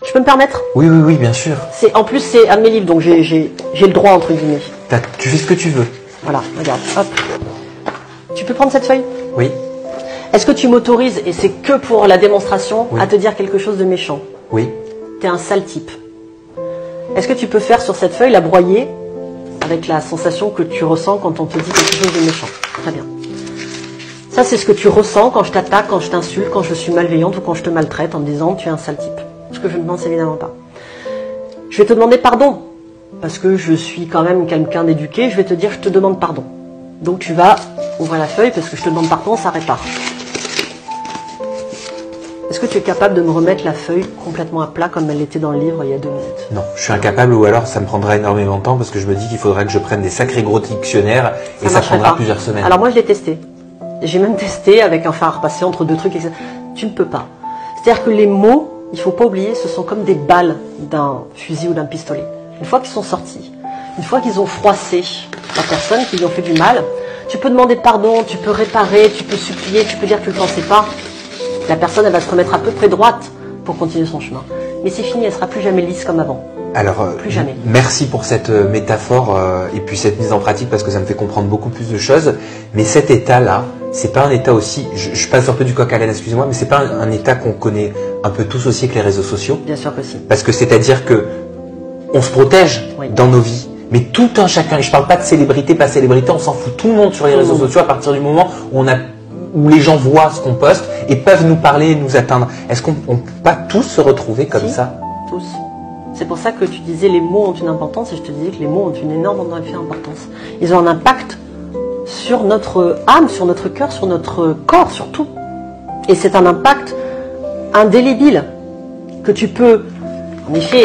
Je peux me permettre? Oui, oui, oui, bien sûr. En plus, c'est un de mes livres, donc j'ai le droit, entre guillemets. Tu fais ce que tu veux. Voilà, regarde, hop. Tu peux prendre cette feuille? Oui. Est-ce que tu m'autorises, et c'est que pour la démonstration, Oui. à te dire quelque chose de méchant? Oui. T'es un sale type. Est-ce que tu peux faire sur cette feuille, la broyer, avec la sensation que tu ressens quand on te dit quelque chose de méchant? Très bien. Ça, c'est ce que tu ressens quand je t'attaque, quand je t'insulte, quand je suis malveillante ou quand je te maltraite en me disant tu es un sale type. Ce que je ne pense évidemment pas. Je vais te demander pardon, parce que je suis quand même quelqu'un d'éduqué, je vais te dire je te demande pardon. Donc tu vas ouvrir la feuille, parce que je te demande pardon, ça répare. Est-ce que tu es capable de me remettre la feuille complètement à plat comme elle était dans le livre il y a 2 minutes? Non, je suis incapable, ou alors ça me prendra énormément de temps parce que je me dis qu'il faudrait que je prenne des sacrés gros dictionnaires et ça prendra plusieurs semaines. Alors moi je l'ai testé. J'ai même testé avec un fer à repasser entre 2 trucs, etc. Tu ne peux pas. C'est-à-dire que les mots, il ne faut pas oublier, ce sont comme des balles d'un fusil ou d'un pistolet. Une fois qu'ils sont sortis, une fois qu'ils ont froissé la personne, qu'ils lui ont fait du mal, tu peux demander pardon, tu peux réparer, tu peux supplier, tu peux dire que tu ne le pensais pas. La personne, elle va se remettre à peu près droite pour continuer son chemin. Mais c'est fini, elle ne sera plus jamais lisse comme avant. Alors, plus jamais. Merci pour cette métaphore et puis cette mise en pratique parce que ça me fait comprendre beaucoup plus de choses. Mais cet état-là, c'est pas un état aussi, je passe un peu du coq à l'âne, excusez-moi, mais c'est pas un état qu'on connaît un peu tous aussi avec les réseaux sociaux. Bien sûr que si. Parce que c'est-à-dire que on se protège dans nos vies. Mais tout un chacun, et je parle pas de célébrité, pas célébrité, on s'en fout tout le monde sur les réseaux sociaux à partir du moment où les gens voient ce qu'on poste et peuvent nous parler et nous atteindre. Est-ce qu'on ne peut pas tous se retrouver comme ça? Tous. C'est pour ça que tu disais les mots ont une importance et je te disais que les mots ont une énorme importance. Ils ont un impact sur notre âme, sur notre cœur, sur notre corps, sur tout. Et c'est un impact indélébile que tu peux... En effet,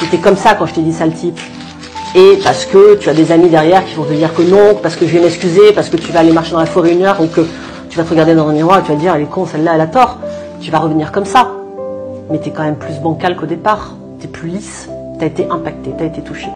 c'était comme ça quand je t'ai dit sale type. Et parce que tu as des amis derrière qui vont te dire que non, parce que je vais m'excuser, parce que tu vas aller marcher dans la forêt 1 heure ou que tu vas te regarder dans un miroir et tu vas te dire elle est con, celle-là elle a tort. Tu vas revenir comme ça. Mais tu es quand même plus bancal qu'au départ. Tu es plus lisse. Tu as été impacté, tu as été touché.